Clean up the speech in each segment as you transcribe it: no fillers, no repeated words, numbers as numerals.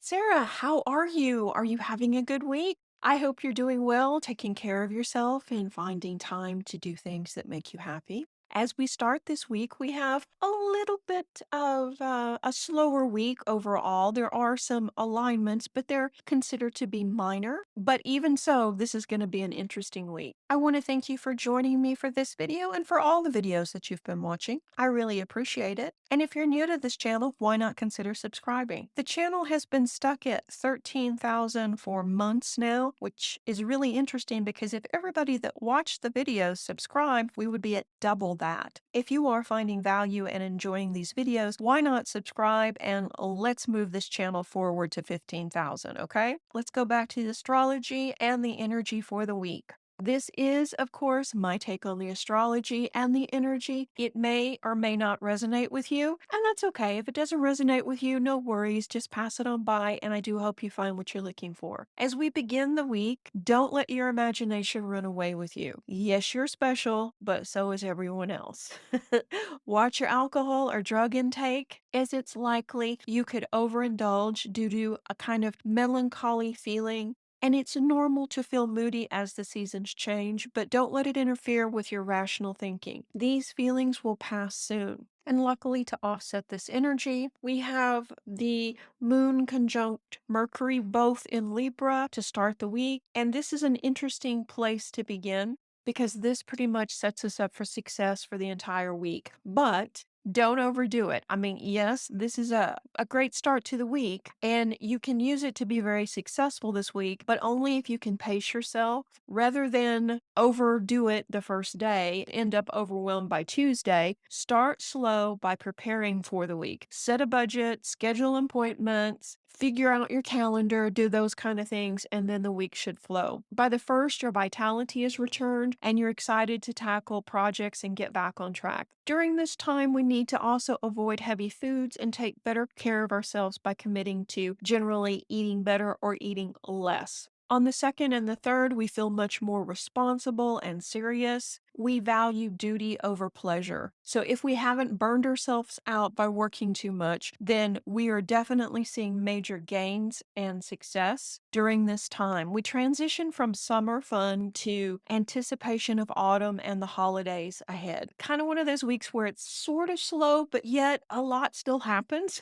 Sarah, how are you? Are you having a good week? I hope you're doing well, taking care of yourself, and finding time to do things that make you happy. As we start this week, we have a little bit of a slower week overall. There are some alignments, but they're considered to be minor. But even so, this is going to be an interesting week. I want to thank you for joining me for this video and for all the videos that you've been watching. I really appreciate it. And if you're new to this channel, why not consider subscribing? The channel has been stuck at 13,000 for months now, which is really interesting because if everybody that watched the videos subscribed, we would be at double that. If you are finding value and enjoying these videos, why not subscribe and let's move this channel forward to 15,000, okay? Let's go back to the astrology and the energy for the week. This is, of course, my take on the astrology and the energy. It may or may not resonate with you, and that's okay. If it doesn't resonate with you, no worries. Just pass it on by, and I do hope you find what you're looking for. As we begin the week, don't let your imagination run away with you. Yes, you're special, but so is everyone else. Watch your alcohol or drug intake, as it's likely you could overindulge due to a kind of melancholy feeling, and it's normal to feel moody as the seasons change, but don't let it interfere with your rational thinking. These feelings will pass soon. And luckily, to offset this energy, we have the moon conjunct Mercury both in Libra to start the week. And this is an interesting place to begin because this pretty much sets us up for success for the entire week. But don't overdo it. I mean, yes, this is a great start to the week, and you can use it to be very successful this week, but only if you can pace yourself rather than overdo it the first day, end up overwhelmed by Tuesday. Start slow by preparing for the week. Set a budget, schedule appointments, figure out your calendar, do those kind of things, and then the week should flow. By the first, your vitality is returned and you're excited to tackle projects and get back on track. During this time, we need to also avoid heavy foods and take better care of ourselves by committing to generally eating better or eating less. On the second and the third, we feel much more responsible and serious. We value duty over pleasure. So if we haven't burned ourselves out by working too much, then we are definitely seeing major gains and success during this time. We transition from summer fun to anticipation of autumn and the holidays ahead. Kind of one of those weeks where it's sort of slow, but yet a lot still happens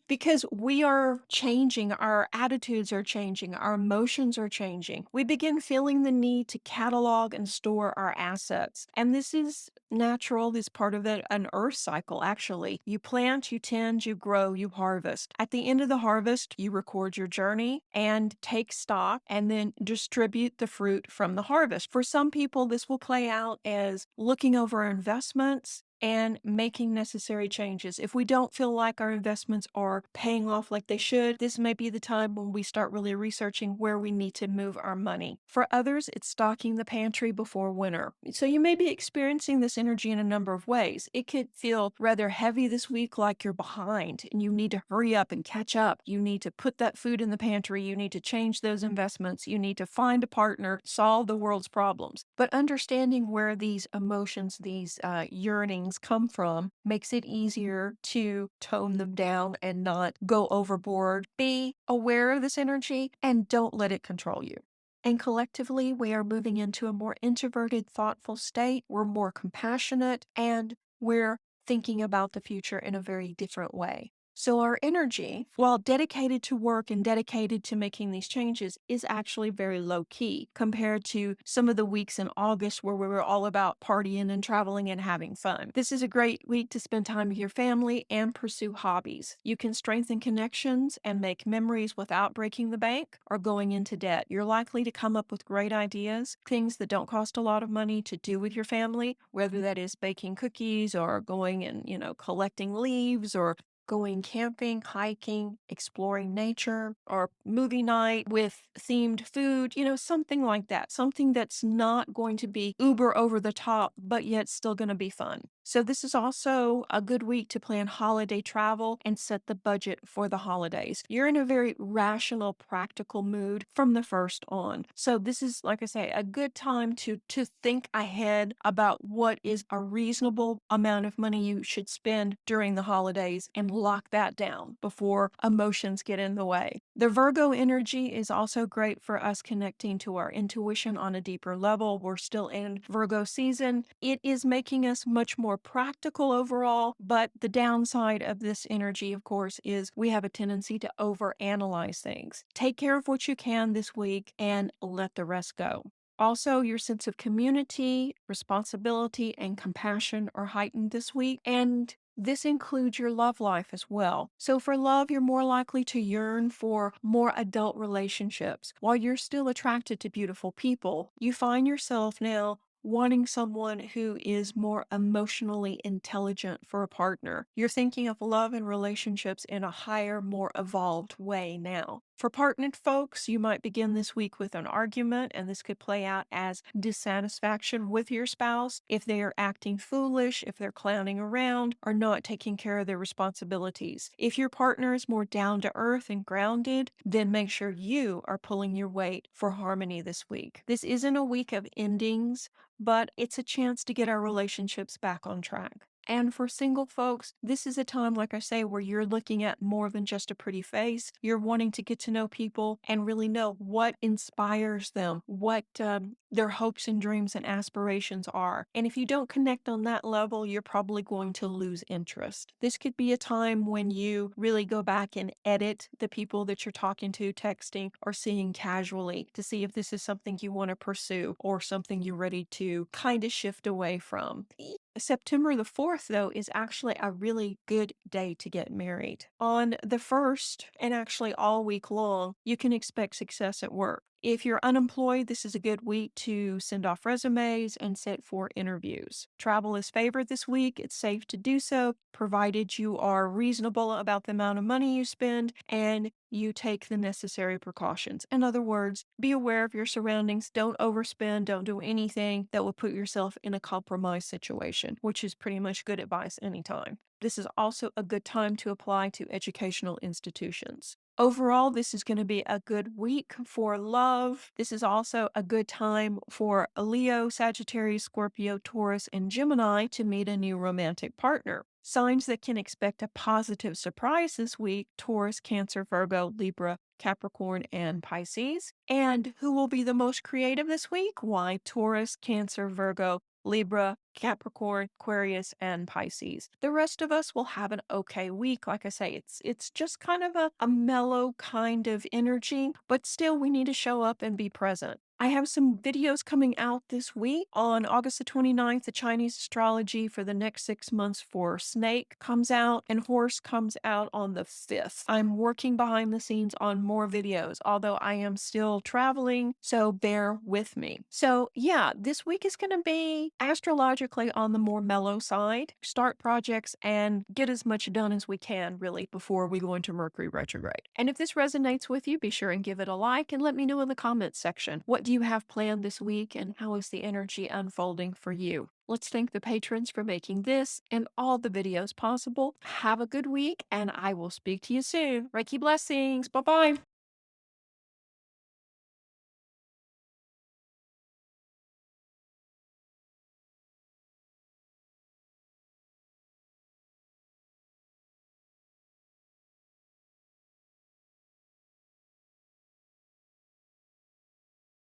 because we are changing, our attitudes are changing, our emotions are changing. We begin feeling the need to catalog and store our assets. And this is natural, this part of an earth cycle, actually. You plant, you tend, you grow, you harvest. At the end of the harvest, you record your journey and take stock and then distribute the fruit from the harvest. For some people, this will play out as looking over our investments and making necessary changes. If we don't feel like our investments are paying off like they should, this may be the time when we start really researching where we need to move our money. For others, it's stocking the pantry before winter. So you may be experiencing this energy in a number of ways. It could feel rather heavy this week, like you're behind and you need to hurry up and catch up. You need to put that food in the pantry. You need to change those investments. You need to find a partner, solve the world's problems. But understanding where these emotions, these yearnings come from makes it easier to tone them down and not go overboard. Be aware of this energy and don't let it control you. And collectively, we are moving into a more introverted, thoughtful state. We're more compassionate and we're thinking about the future in a very different way. So our energy, while dedicated to work and dedicated to making these changes, is actually very low key compared to some of the weeks in August where we were all about partying and traveling and having fun. This is a great week to spend time with your family and pursue hobbies. You can strengthen connections and make memories without breaking the bank or going into debt. You're likely to come up with great ideas, things that don't cost a lot of money to do with your family, whether that is baking cookies or going and, collecting leaves or going camping, hiking, exploring nature, or movie night with themed food, something like that. Something that's not going to be uber over the top, but yet still going to be fun. So, this is also a good week to plan holiday travel and set the budget for the holidays. You're in a very rational, practical mood from the first on. So, this is, like I say, a good time to think ahead about what is a reasonable amount of money you should spend during the holidays and lock that down before emotions get in the way. The Virgo energy is also great for us connecting to our intuition on a deeper level. We're still in Virgo season. It is making us much more practical overall, but the downside of this energy, of course, is we have a tendency to overanalyze things. Take care of what you can this week and let the rest go. Also, your sense of community, responsibility, and compassion are heightened this week, and this includes your love life as well. So, for love, you're more likely to yearn for more adult relationships. While you're still attracted to beautiful people, you find yourself now wanting someone who is more emotionally intelligent for a partner. You're thinking of love and relationships in a higher, more evolved way now. For partnered folks, you might begin this week with an argument, and this could play out as dissatisfaction with your spouse if they are acting foolish, if they're clowning around, or not taking care of their responsibilities. If your partner is more down to earth and grounded, then make sure you are pulling your weight for harmony this week. This isn't a week of endings, but it's a chance to get our relationships back on track. And for single folks, this is a time, like I say, where you're looking at more than just a pretty face. You're wanting to get to know people and really know what inspires them, what their hopes and dreams and aspirations are. And if you don't connect on that level, you're probably going to lose interest. This could be a time when you really go back and edit the people that you're talking to, texting, or seeing casually to see if this is something you want to pursue or something you're ready to kind of shift away from. September the 4th, though, is actually a really good day to get married. On the 1st, and actually all week long, you can expect success at work. If you're unemployed, this is a good week to send off resumes and set for interviews. Travel is favored this week. It's safe to do so, provided you are reasonable about the amount of money you spend and you take the necessary precautions. In other words, be aware of your surroundings. Don't overspend. Don't do anything that will put yourself in a compromised situation, which is pretty much good advice anytime. This is also a good time to apply to educational institutions. Overall, this is going to be a good week for love. This is also a good time for Leo, Sagittarius, Scorpio, Taurus, and Gemini to meet a new romantic partner. Signs that can expect a positive surprise this week: Taurus, Cancer, Virgo, Libra, Capricorn, and Pisces. And who will be the most creative this week? Why, Taurus, Cancer, Virgo, Libra, Capricorn, Aquarius, and Pisces. The rest of us will have an okay week. Like I say, it's just kind of a mellow kind of energy, but still we need to show up and be present. I have some videos coming out this week. On August the 29th, the Chinese astrology for the next 6 months for Snake comes out, and Horse comes out on the 5th. I'm working behind the scenes on more videos, although I am still traveling, so bear with me. So yeah, this week is going to be astrologically on the more mellow side. Start projects and get as much done as we can, really, before we go into Mercury retrograde. And if this resonates with you, be sure and give it a like and let me know in the comments section. What do you have planned this week, and how is the energy unfolding for you? Let's thank the patrons for making this and all the videos possible. Have a good week, and I will speak to you soon. Reiki blessings. Bye-bye.